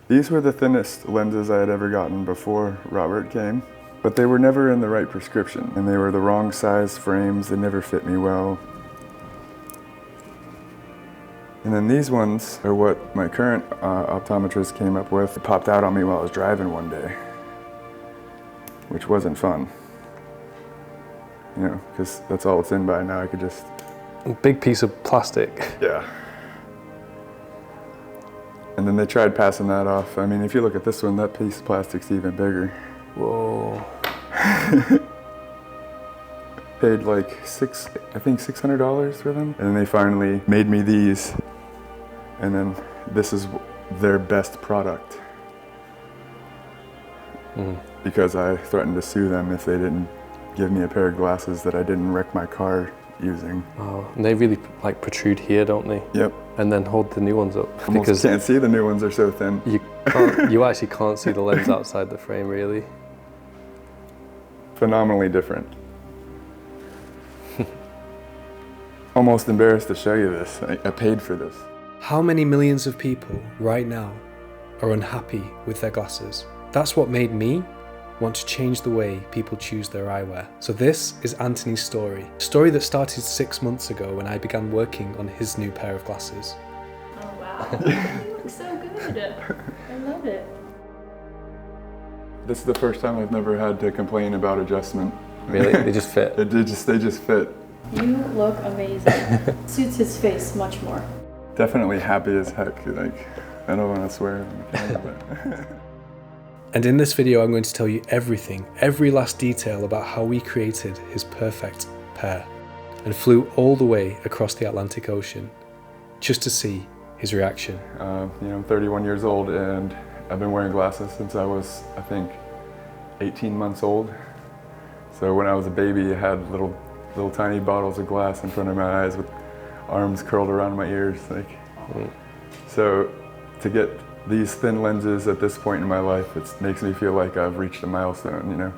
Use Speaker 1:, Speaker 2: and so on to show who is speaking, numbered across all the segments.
Speaker 1: These were the thinnest lenses I had ever gotten before Robert came, but they were never in the right prescription, and they were the wrong size frames. They never fit me well. And then these ones are what my current optometrist came up with. It popped out on me while I was driving one day, which wasn't fun. You know, because that's all it's in by now. I could just...
Speaker 2: A big piece of plastic.
Speaker 1: Yeah. And then they tried passing that off. I mean, if you look at this one, that piece of plastic's even bigger.
Speaker 2: Whoa.
Speaker 1: Paid like $600 for them. And then they finally made me these. And then this is their best product. Because I threatened to sue them if they didn't give me a pair of glasses that I didn't wreck my car using.
Speaker 2: Oh, and they really like protrude here, don't they?
Speaker 1: Yep.
Speaker 2: And then hold the new ones up.
Speaker 1: Almost
Speaker 2: because
Speaker 1: can't see, the new ones are so thin.
Speaker 2: You actually can't see the lens outside the frame, really.
Speaker 1: Phenomenally different. Almost embarrassed to show you this. I paid for this.
Speaker 3: How many millions of people right now are unhappy with their glasses? That's what made me want to change the way people choose their eyewear. So this is Anthony's story. A story that started 6 months ago when I began working on his new pair of glasses.
Speaker 4: Oh wow, you look so good. I love it.
Speaker 1: This is the first time I've never had to complain about adjustment.
Speaker 2: Really? They just fit?
Speaker 1: They just fit.
Speaker 4: You look amazing. Suits his face much more.
Speaker 1: Definitely happy as heck. Like, I don't want to swear on the camera, but...
Speaker 3: And in this video, I'm going to tell you everything, every last detail about how we created his perfect pair and flew all the way across the Atlantic Ocean just to see his reaction.
Speaker 1: You know, I'm 31 years old and I've been wearing glasses since I was, I think, 18 months old. So when I was a baby, I had little tiny bottles of glass in front of my eyes with arms curled around my ears. So to get these thin lenses at this point in my life, it makes me feel like I've reached a milestone, you know?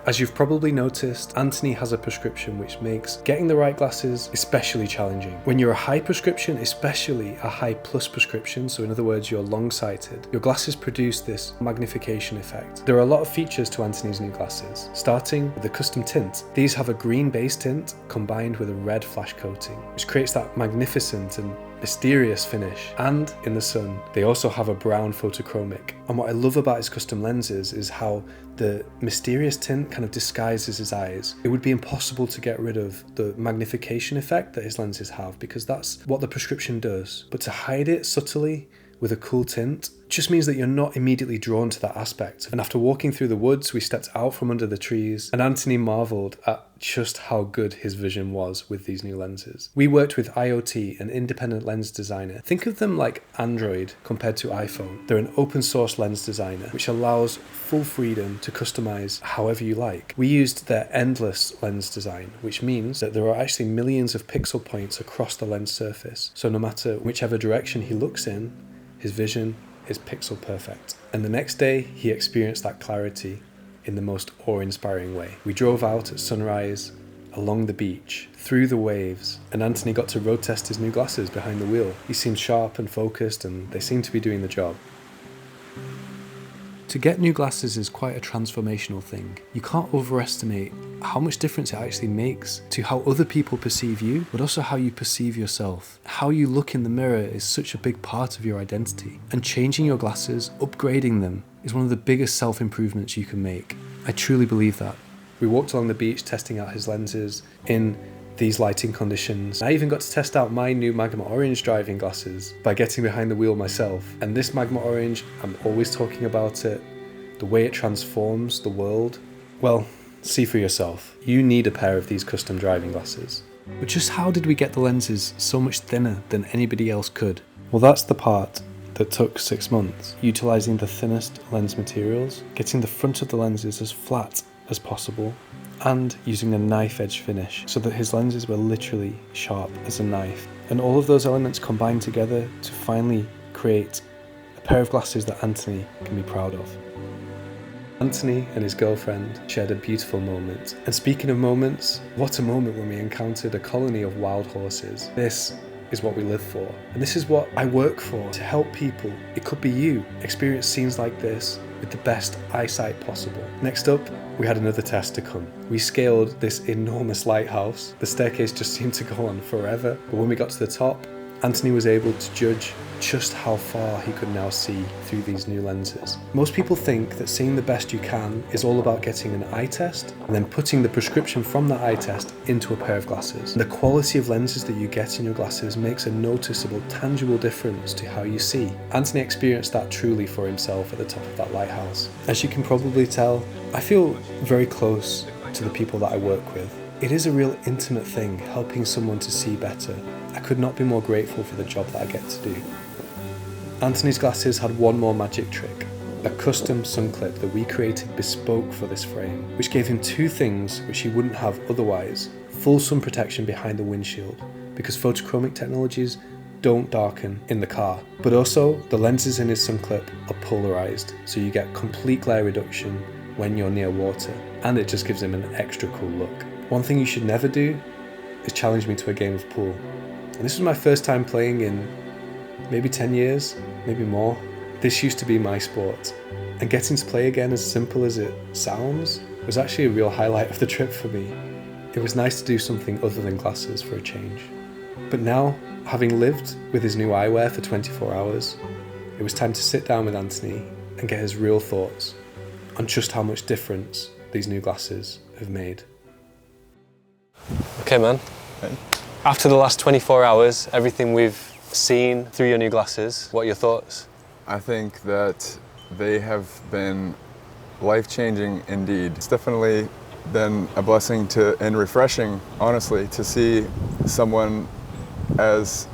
Speaker 3: As you've probably noticed, Anthony has a prescription which makes getting the right glasses especially challenging. When you're a high prescription, especially a high plus prescription, so in other words you're long-sighted, your glasses produce this magnification effect. There are a lot of features to Anthony's new glasses, starting with the custom tint. These have a green base tint combined with a red flash coating, which creates that magnificent and mysterious finish. And in the sun, they also have a brown photochromic. And what I love about his custom lenses is how the mysterious tint kind of disguises his eyes. It would be impossible to get rid of the magnification effect that his lenses have, because that's what the prescription does. But to hide it subtly with a cool tint just means that you're not immediately drawn to that aspect. And after walking through the woods, we stepped out from under the trees, and Anthony marveled at just how good his vision was with these new lenses. We worked with IoT, an independent lens designer. Think of them like Android compared to iPhone. They're an open source lens designer, which allows full freedom to customize however you like. We used their endless lens design, which means that there are actually millions of pixel points across the lens surface. So no matter whichever direction he looks in, his vision is pixel perfect. And the next day, he experienced that clarity in the most awe-inspiring way. We drove out at sunrise, along the beach, through the waves, and Anthony got to road test his new glasses behind the wheel. He seemed sharp and focused, and they seemed to be doing the job. To get new glasses is quite a transformational thing. You can't overestimate how much difference it actually makes to how other people perceive you, but also how you perceive yourself. How you look in the mirror is such a big part of your identity, and changing your glasses, upgrading them, is one of the biggest self-improvements you can make. I truly believe that. We walked along the beach testing out his lenses in these lighting conditions. I even got to test out my new Magma Orange driving glasses by getting behind the wheel myself. And this Magma Orange, I'm always talking about it, the way it transforms the world. Well, see for yourself. You need a pair of these custom driving glasses. But just how did we get the lenses so much thinner than anybody else could? Well, that's the part that took 6 months, utilizing the thinnest lens materials, getting the front of the lenses as flat as possible, and using a knife edge finish so that his lenses were literally sharp as a knife. And all of those elements combined together to finally create a pair of glasses that Anthony can be proud of. Anthony and his girlfriend shared a beautiful moment. And speaking of moments, what a moment when we encountered a colony of wild horses. This is what we live for. And this is what I work for, to help people. It could be you, experience scenes like this with the best eyesight possible. Next up, we had another test to come. We scaled this enormous lighthouse. The staircase just seemed to go on forever, but when we got to the top, Anthony was able to judge just how far he could now see through these new lenses. Most people think that seeing the best you can is all about getting an eye test and then putting the prescription from that eye test into a pair of glasses. The quality of lenses that you get in your glasses makes a noticeable, tangible difference to how you see. Anthony experienced that truly for himself at the top of that lighthouse. As you can probably tell, I feel very close to the people that I work with. It is a real intimate thing, helping someone to see better. I could not be more grateful for the job that I get to do. Anthony's glasses had one more magic trick, a custom sun clip that we created bespoke for this frame, which gave him two things which he wouldn't have otherwise: full sun protection behind the windshield, because photochromic technologies don't darken in the car, but also the lenses in his sun clip are polarized, so you get complete glare reduction when you're near water, and it just gives him an extra cool look. One thing you should never do is challenge me to a game of pool. And this was my first time playing in maybe 10 years, maybe more. This used to be my sport, and getting to play again, as simple as it sounds, was actually a real highlight of the trip for me. It was nice to do something other than glasses for a change. But now, having lived with his new eyewear for 24 hours, it was time to sit down with Anthony and get his real thoughts on just how much difference these new glasses have made.
Speaker 2: Okay, man.
Speaker 1: Okay.
Speaker 2: After the last 24 hours, everything we've seen through your new glasses, what are your thoughts?
Speaker 1: I think that they have been life-changing indeed. It's definitely been a blessing and refreshing, honestly, to see someone as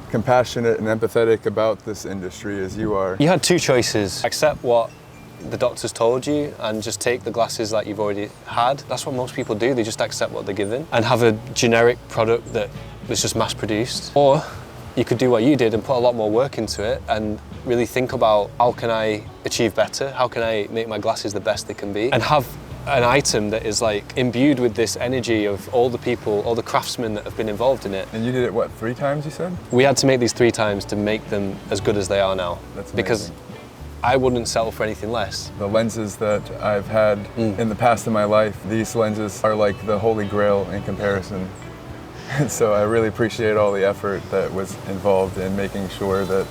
Speaker 1: compassionate and empathetic about this industry as you are.
Speaker 2: You had two choices: accept what the doctors told you and just take the glasses that you've already had. That's what most people do, they just accept what they're given and have a generic product that was just mass produced. Or you could do what you did and put a lot more work into it and really think about, how can I achieve better? How can I make my glasses the best they can be? And have an item that is like imbued with this energy of all the people, all the craftsmen that have been involved in it.
Speaker 1: And you did it, what, 3 times you said?
Speaker 2: We had to make these 3 times to make them as good as they are now.
Speaker 1: That's amazing.
Speaker 2: Because I wouldn't settle for anything less.
Speaker 1: The lenses that I've had in the past in my life, these lenses are like the holy grail in comparison. So I really appreciate all the effort that was involved in making sure that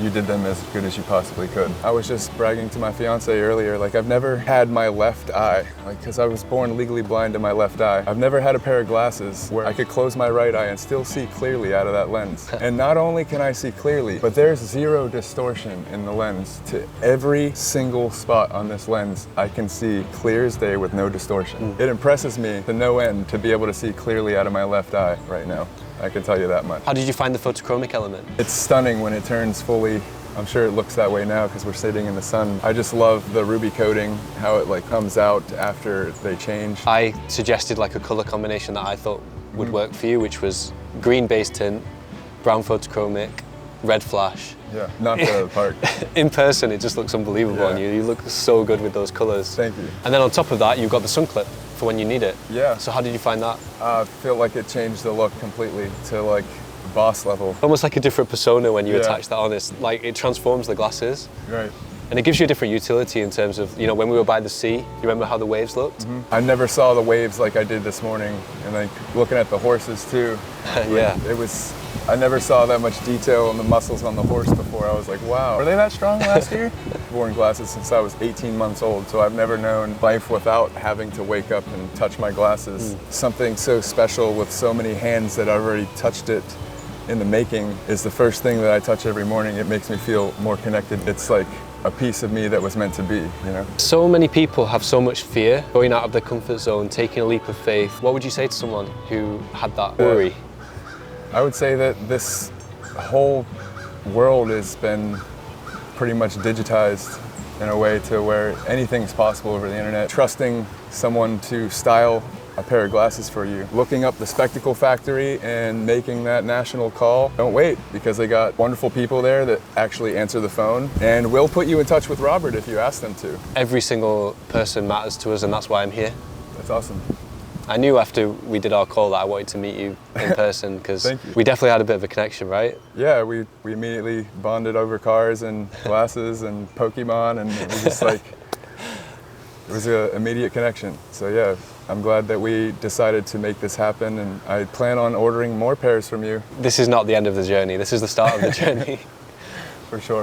Speaker 1: you did them as good as you possibly could. I was just bragging to my fiance earlier, like I've never had my left eye, like because I was born legally blind in my left eye. I've never had a pair of glasses where I could close my right eye and still see clearly out of that lens. And not only can I see clearly, but there's 0 distortion in the lens. To every single spot on this lens, I can see clear as day with no distortion. It impresses me to no end to be able to see clearly out of my left eye right now. I can tell you that much.
Speaker 2: How did you find the photochromic element?
Speaker 1: It's stunning when it turns fully. I'm sure it looks that way now because we're sitting in the sun. I just love the ruby coating, how it like comes out after they change.
Speaker 2: I suggested like a color combination that I thought would work for you, which was green base tint, brown photochromic, red flash.
Speaker 1: Yeah, knocked it out of the park.
Speaker 2: In person, it just looks unbelievable on you. You look so good with those colors.
Speaker 1: Thank you.
Speaker 2: And then on top of that, you've got the sun clip for when you need it.
Speaker 1: Yeah.
Speaker 2: So how did you find that?
Speaker 1: I feel like it changed the look completely to like boss level.
Speaker 2: Almost like a different persona when you
Speaker 1: Yeah.
Speaker 2: attach that on. It's like it transforms the glasses.
Speaker 1: Right.
Speaker 2: And it gives you a different utility in terms of, you know, when we were by the sea, you remember how the waves looked?
Speaker 1: I never saw the waves like I did this morning, and like looking at the horses too.
Speaker 2: Yeah.
Speaker 1: It was, I never saw that much detail in the muscles on the horse before. I was like, wow, were they that strong last year? I've worn glasses since I was 18 months old, so I've never known life without having to wake up and touch my glasses. Something so special with so many hands that I've already touched it in the making is the first thing that I touch every morning. It makes me feel more connected. It's like a piece of me that was meant to be, you know?
Speaker 2: So many people have so much fear going out of their comfort zone, taking a leap of faith. What would you say to someone who had that worry?
Speaker 1: I would say that this whole world has been pretty much digitized in a way to where anything's possible over the internet. Trusting someone to style a pair of glasses for you. Looking up the Spectacle Factory and making that national call. Don't wait, because they got wonderful people there that actually answer the phone and will put you in touch with Robert if you ask them to.
Speaker 2: Every single person matters to us, and that's why I'm here.
Speaker 1: That's awesome.
Speaker 2: I knew after we did our call that I wanted to meet you in person because
Speaker 1: Thank you.
Speaker 2: we definitely had a bit of a connection, right?
Speaker 1: Yeah, we immediately bonded over cars and glasses and Pokemon, and it was just like, it was an immediate connection. So yeah, I'm glad that we decided to make this happen, and I plan on ordering more pairs from you.
Speaker 2: This is not the end of the journey, this is the start of the journey.
Speaker 1: For sure.